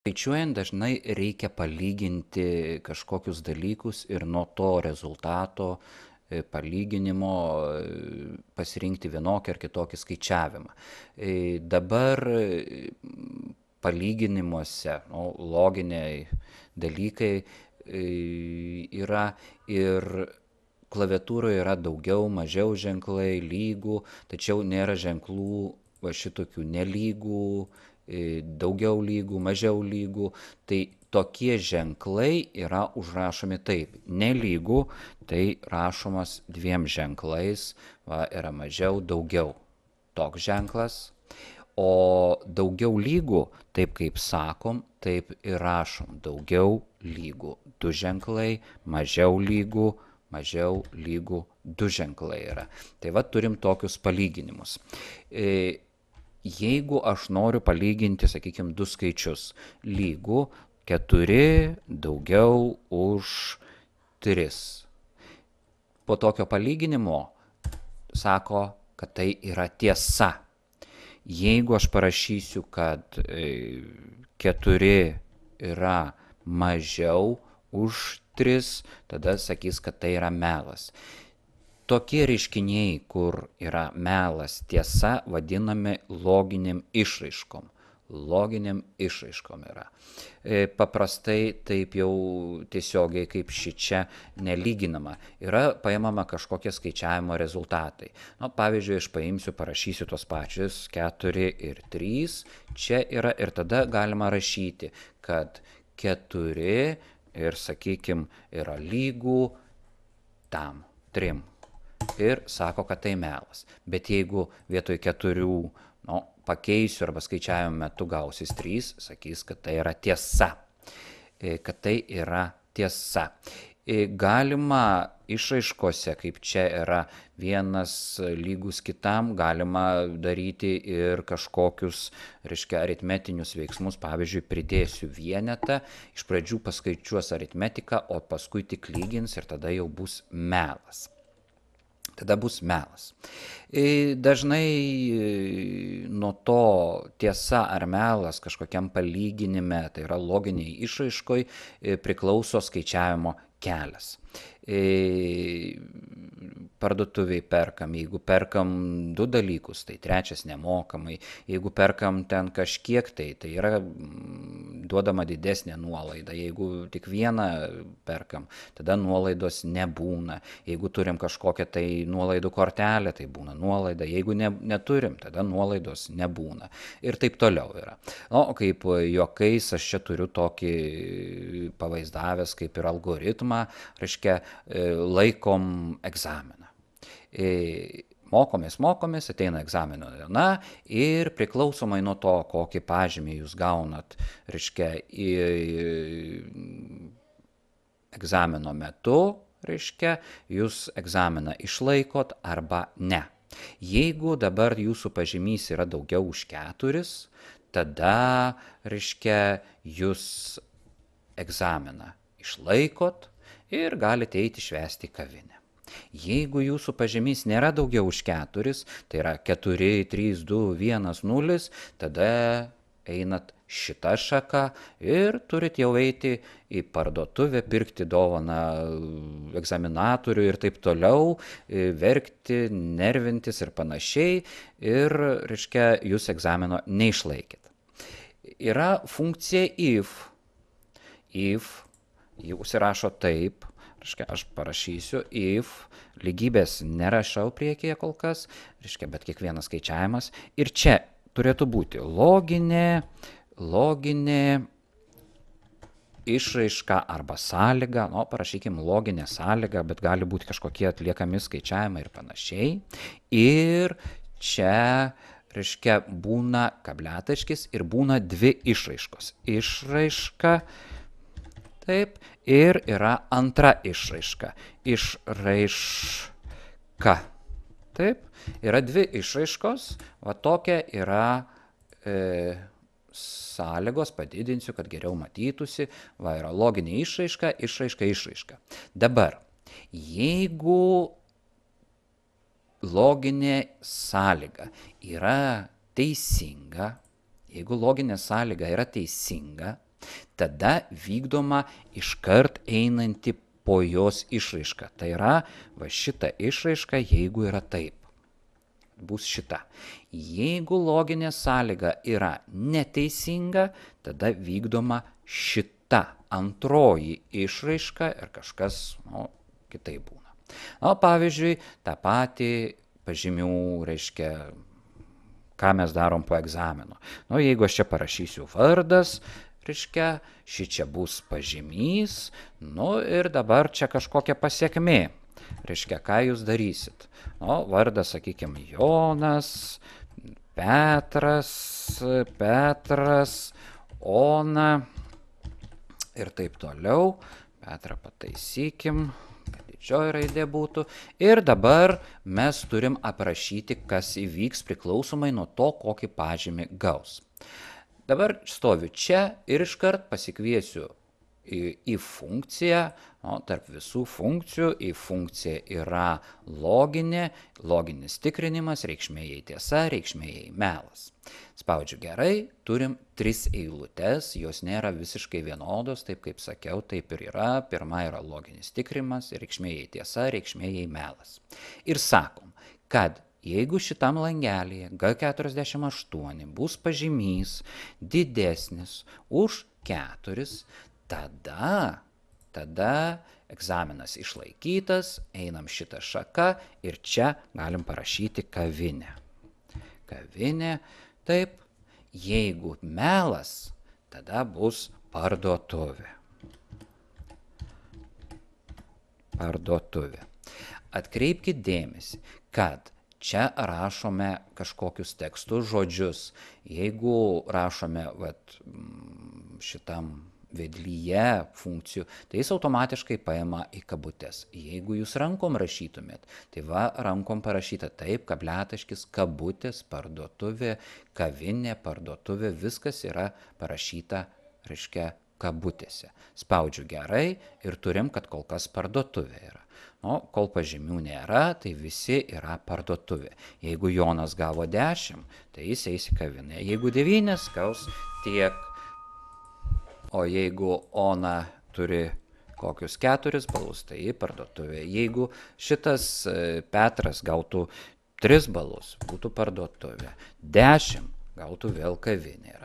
Skaičiuojant dažnai reikia palyginti kažkokius dalykus ir nuo to rezultato palyginimo pasirinkti vienokį ar kitokį skaičiavimą. Dabar palyginimuose, loginiai dalykai yra ir klaviatūroje yra daugiau, mažiau ženklai, lygų, tačiau nėra ženklų va šitokių nelygų, daugiau lygų, mažiau lygų. Tai tokie ženklai yra užrašomi taip. Nelygų, tai rašomas dviem ženklais, va, yra mažiau, daugiau. Toks ženklas. O daugiau lygų, taip kaip sakom, taip ir rašom. Daugiau lygų. Du ženklai, mažiau lygų, mažiau lygų, du ženklai yra. Tai va turim tokius palyginimus. Jeigu aš noriu palyginti, sakykime, du skaičius, lygų 4 daugiau už 3. Po tokio palyginimo sako, kad tai yra tiesa. Jeigu aš parašysiu, kad 4 yra mažiau už 3, tada sakys, kad tai yra melas. Tokie reiškiniai, kur yra melas, tiesa, vadinami loginiam išraiškom. Loginiam išraiškom yra. Paprastai taip jau tiesiogiai kaip šičia nelyginama. Yra paimama kažkokie skaičiavimo rezultatai. Pavyzdžiui, aš paimsiu, parašysiu tos pačius 4 ir 3. Čia yra ir tada galima rašyti, kad 4 ir, sakykime, yra lygų tam 3. Ir sako, kad tai melas. Bet jeigu vietoj 4 pakeisiu arba skaičiavimo metu gausis 3, sakys, kad tai yra tiesa. Kad tai yra tiesa. Galima išraiškose, kaip čia yra vienas lygus kitam, galima daryti ir kažkokius, reiškia, aritmetinius veiksmus. Pavyzdžiui, pridėsiu vienetą, iš pradžių paskaičiuos aritmetiką, o paskui tik lygins ir tada jau bus melas. Tada bus melas. Dažnai nuo to tiesa ar melas kažkokiam palyginime, tai yra loginiai išraiškoj, priklauso skaičiavimo kelias. Parduotuviai perkam, jeigu perkam 2 dalykus, tai 3 nemokamai, jeigu perkam ten kažkiek, tai yra duodama didesnė nuolaida, jeigu tik vieną perkam, tada nuolaidos nebūna, jeigu turim kažkokią tai nuolaidų kortelę, tai būna nuolaida, jeigu neturim, tada nuolaidos nebūna ir taip toliau yra. Kaip juokais aš čia turiu tokį pavaizdavęs kaip ir algoritmą, reiškia, laikom egzaminą. Mokomės, ateina egzamino diena ir priklausomai nuo to, kokį pažymį jūs gaunat, reiškia, egzamino metu, reiškia, jūs egzaminą išlaikot arba ne. Jeigu dabar jūsų pažymys yra daugiau už 4, tada, reiškia, jūs egzaminą išlaikot ir galite eiti švęsti kavinę. Jeigu jūsų pažymys nėra daugiau už 4, tai yra 4, 3, 2, 1, 0, tada einat šitą šaką ir turit jau eiti į parduotuvę, pirkti dovaną egzaminatorių ir taip toliau, verkti, nervintis ir panašiai, ir, reiškia, jūs egzamino neišlaikėt. Yra funkcija if. If, jį užsirašo taip, reiškia, aš parašysiu if, lygybės nerašau priekyje kol kas, reiškia, bet kiekvienas skaičiavimas. Ir čia turėtų būti loginė išraiška arba sąlyga, parašykim loginę sąlygą, bet gali būti kažkokie atliekami skaičiavimai ir panašiai. Ir čia, reiškia, būna kabliataškis ir būna 2 išraiškos. Išraiška, taip, ir yra antra išraiška. Išraiška. Taip, yra 2 išraiškos, va tokia yra sąlygos, padidinsiu, kad geriau matytųsi, va yra loginė išraiška. Dabar, jeigu loginė sąlyga yra teisinga, Tada vykdoma iškart einanti po jos išraiška. Tai yra va šita išraiška, jeigu yra taip. Bus šita. Jeigu loginė sąlyga yra neteisinga, tada vykdoma šita antroji išraiška ir kažkas kitaip būna. Pavyzdžiui, tą patį pažymių, reiškia, ką mes darom po egzamino. Jeigu aš čia parašysiu vardas, reiškia, ši čia bus pažymys, ir dabar čia kažkokia pasiekmė. Reiškia, ką jūs darysit? Vardas, sakykime, Jonas, Petras, Ona ir taip toliau. Petrą pataisykim, kad didžioji raidė būtų. Ir dabar mes turim aprašyti, kas įvyks priklausomai nuo to, kokį pažymį gaus. Dabar stoviu čia ir iškart pasikviesiu į funkciją, tarp visų funkcijų, į funkciją yra loginis tikrinimas, reikšmė jei tiesa, reikšmė jei melas. Spaudžiu gerai, turim 3 eilutes, jos nėra visiškai vienodos, taip kaip sakiau, taip ir yra. Pirma yra loginis tikrinimas, reikšmė jei tiesa, reikšmė jei melas. Ir sakom, kad jeigu šitam langelėje G48 bus pažymys didesnis už 4, tada egzaminas išlaikytas, einam šitą šaką ir čia galim parašyti kavinę. Kavinė, taip, jeigu melas, tada bus parduotuvė. Parduotuvė. Atkreipkite dėmesį, kad čia rašome kažkokius tekstus, žodžius. Jeigu rašome šitam vedlyje funkcijų, tai jis automatiškai paima į kabutes. Jeigu jūs rankom rašytumėt, tai rankom parašyta taip, kabliataškis, kabutės, parduotuvė, kavinė, parduotuvė, viskas yra parašyta, reiškia, kabutėse. Spaudžiu gerai ir turim, kad kol kas parduotuvė yra. Kol pažymių nėra, tai visi yra parduotuvė. Jeigu Jonas gavo 10, tai jis eis į kavinę. Jeigu 9, gaus tiek. O jeigu Ona turi kokius 4 balus, tai į parduotuvę. Jeigu šitas Petras gautų 3 balus, būtų parduotuvė. 10 gautų vėl kavinė.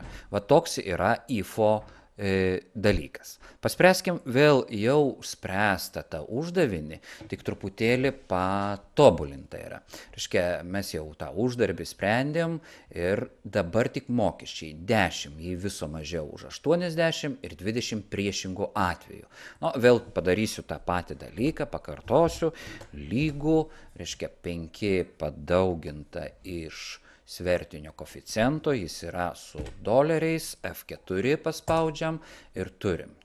Toks yra IFO dalykas. Paspręskim vėl jau spręstą tą uždavinį, tik truputėlį patobulinta yra. Reiškia, mes jau tą uždarbį sprendėm ir dabar tik mokesčiai 10, jei viso mažiau už 80 ir 20 priešingų atveju. Vėl padarysiu tą patį dalyką, pakartosiu, lygų, reiškia 5 padauginta iš svertinio koeficiento, jis yra su doleriais, F4 paspaudžiam ir turim.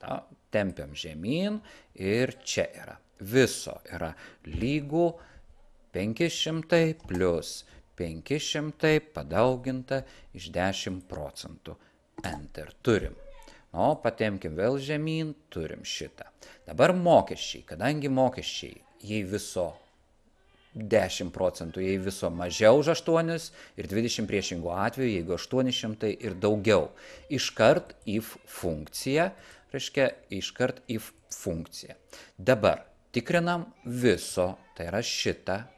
Tempiam žemyn ir čia yra. Viso yra lygų 500 plus 500 padauginta iš 10%. Enter turim. Patempkim vėl žemyn, turim šitą. Dabar mokesčiai, kadangi mokesčiai, jei viso 10%, jei viso mažiau už 8 ir 20 priešingų atveju, jeigu 800 ir daugiau. Iškart if funkcija, reiškia iškart if funkcija. Dabar tikrinam viso, tai yra šitą,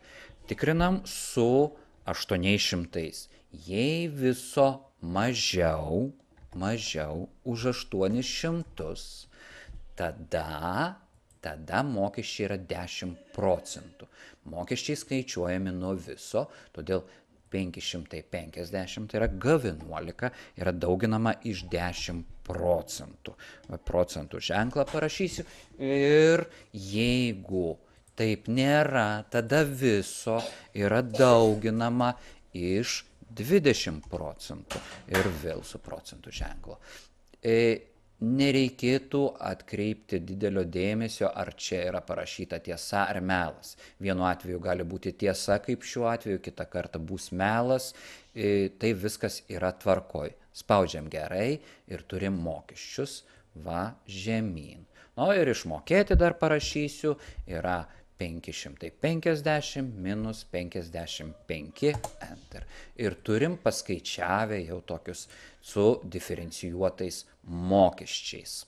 tikrinam su 800. Jei viso mažiau už 800, tada mokesčiai yra 10%. Mokesčiai skaičiuojami nuo viso, todėl 550 tai yra G11 yra dauginama iš 10%. Procentų ženklą parašysiu ir jeigu taip nėra, tada viso yra dauginama iš 20% ir vėl su procentų ženklo. Nereikėtų atkreipti didelio dėmesio, ar čia yra parašyta tiesa ar melas. Vienu atveju gali būti tiesa, kaip šiuo atveju, kitą kartą bus melas, tai viskas yra tvarkoj. Spaudžiam gerai ir turim mokesčius, žemyn. Ir išmokėti dar parašysiu, yra 550 minus 55, enter. Ir turim paskaičiavę jau tokius su diferencijuotais mokesčiais.